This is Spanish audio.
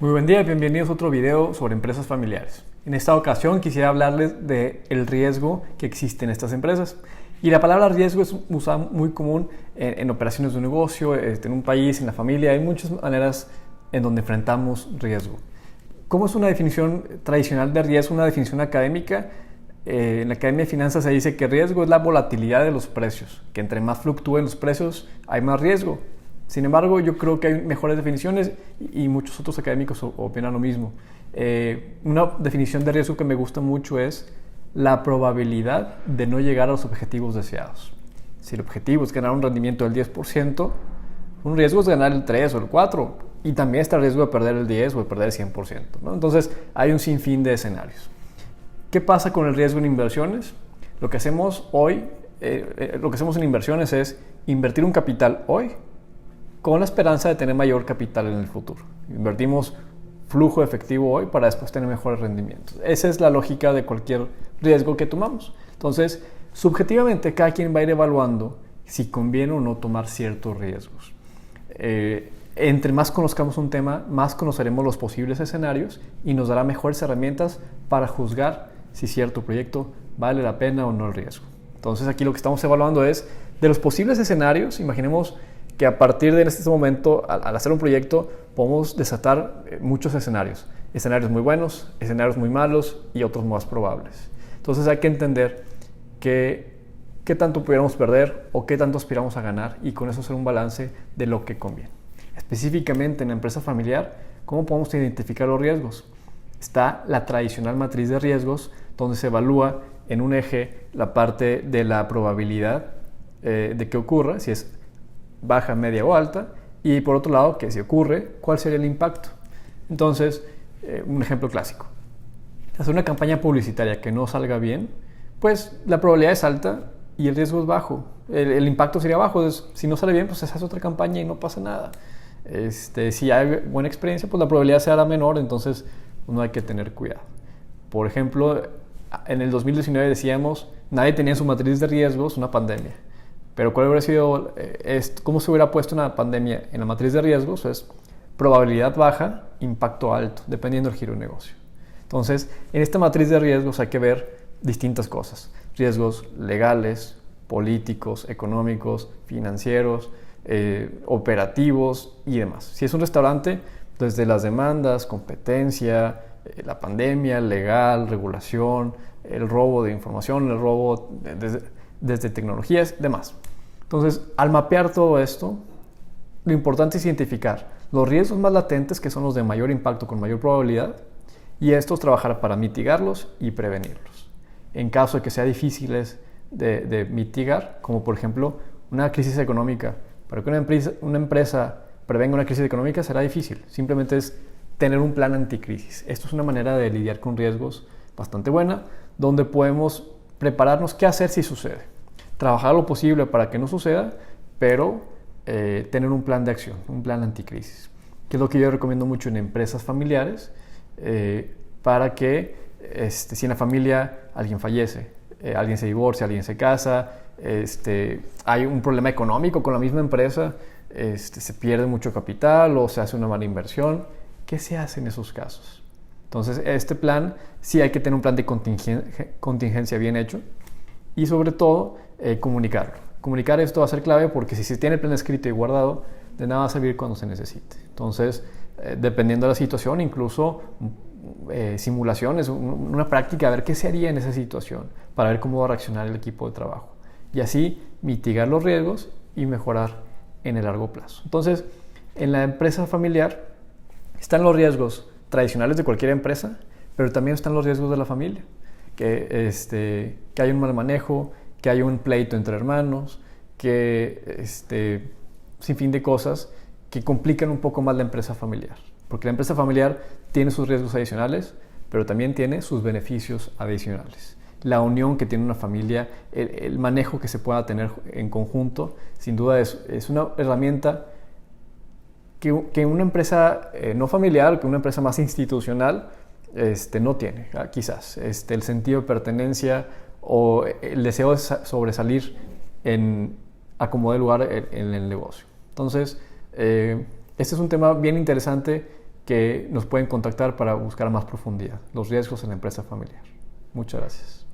Muy buen día, bienvenidos a otro video sobre empresas familiares. En esta ocasión quisiera hablarles del riesgo que existe en estas empresas. Y la palabra riesgo es usada muy común en operaciones de un negocio, en un país, en la familia. Hay muchas maneras en donde enfrentamos riesgo. ¿Cómo es una definición tradicional de riesgo? Una definición académica. En la Academia de Finanzas se dice que riesgo es la volatilidad de los precios, que entre más fluctúen los precios hay más riesgo. Sin embargo, yo creo que hay mejores definiciones y muchos otros académicos opinan lo mismo. Una definición de riesgo que me gusta mucho es la probabilidad de no llegar a los objetivos deseados. Si el objetivo es ganar un rendimiento del 10%, un riesgo es ganar el 3 o el 4, y también está el riesgo de perder el 10 o de perder el 100%, ¿no? Entonces, hay un sinfín de escenarios. ¿Qué pasa con el riesgo en inversiones? Lo que hacemos hoy, lo que hacemos en inversiones es invertir un capital hoy con la esperanza de tener mayor capital en el futuro. Invertimos flujo efectivo hoy para después tener mejores rendimientos. Esa es la lógica de cualquier riesgo que tomamos. Entonces, subjetivamente, cada quien va a ir evaluando si conviene o no tomar ciertos riesgos. Entre más conozcamos un tema, más conoceremos los posibles escenarios y nos dará mejores herramientas para juzgar si cierto proyecto vale la pena o no el riesgo. Entonces, aquí lo que estamos evaluando es de los posibles escenarios. Imaginemos que a partir de este momento, al hacer un proyecto, podemos desatar muchos escenarios. Escenarios muy buenos, escenarios muy malos y otros más probables. Entonces hay que entender qué tanto pudiéramos perder o qué tanto aspiramos a ganar y con eso hacer un balance de lo que conviene. Específicamente en la empresa familiar, ¿cómo podemos identificar los riesgos? Está la tradicional matriz de riesgos, donde se evalúa en un eje la parte de la probabilidad de que ocurra, si es baja, media o alta, y por otro lado, que si ocurre, ¿cuál sería el impacto? Entonces, un ejemplo clásico. Hacer una campaña publicitaria que no salga bien, pues la probabilidad es alta y el riesgo es bajo. El impacto sería bajo. Entonces, si no sale bien, pues se hace otra campaña y no pasa nada. Si hay buena experiencia, pues la probabilidad será menor, entonces no hay que tener cuidado. Por ejemplo, en el 2019 decíamos, nadie tenía en su matriz de riesgos una pandemia. Pero ¿cuál hubiera sido, cómo se hubiera puesto una pandemia en la matriz de riesgos? Es probabilidad baja, impacto alto, dependiendo del giro de negocio. Entonces, en esta matriz de riesgos hay que ver distintas cosas. Riesgos legales, políticos, económicos, financieros, operativos y demás. Si es un restaurante, desde las demandas, competencia, la pandemia, legal, regulación, el robo de información, el robo desde tecnologías, demás. Entonces, al mapear todo esto, lo importante es identificar los riesgos más latentes, que son los de mayor impacto con mayor probabilidad, y estos trabajar para mitigarlos y prevenirlos. En caso de que sean difíciles de mitigar, como por ejemplo una crisis económica, para que una empresa prevenga una crisis económica será difícil. Simplemente es tener un plan anticrisis. Esto es una manera de lidiar con riesgos bastante buena, donde podemos prepararnos qué hacer si sucede. Trabajar lo posible para que no suceda, pero tener un plan de acción, un plan anticrisis, que es lo que yo recomiendo mucho en empresas familiares, para que si en la familia alguien fallece, alguien se divorcia, alguien se casa, hay un problema económico con la misma empresa, se pierde mucho capital o se hace una mala inversión, ¿qué se hace en esos casos? Entonces, este plan, sí hay que tener un plan de contingencia bien hecho y sobre todo comunicarlo. Comunicar esto va a ser clave porque si se tiene el plan escrito y guardado, de nada va a servir cuando se necesite. Entonces, dependiendo de la situación, incluso simulaciones, una práctica, a ver qué se haría en esa situación para ver cómo va a reaccionar el equipo de trabajo y así mitigar los riesgos y mejorar en el largo plazo. Entonces, en la empresa familiar están los riesgos tradicionales de cualquier empresa, pero también están los riesgos de la familia, que hay un mal manejo, que hay un pleito entre hermanos, que sin fin de cosas que complican un poco más la empresa familiar, porque la empresa familiar tiene sus riesgos adicionales, pero también tiene sus beneficios adicionales. La unión que tiene una familia, el manejo que se pueda tener en conjunto, sin duda es una herramienta que una empresa no familiar, que una empresa más institucional no tiene, quizás. El sentido de pertenencia o el deseo de sobresalir a como de lugar en el negocio. Entonces, este es un tema bien interesante que nos pueden contactar para buscar a más profundidad los riesgos en la empresa familiar. Muchas gracias.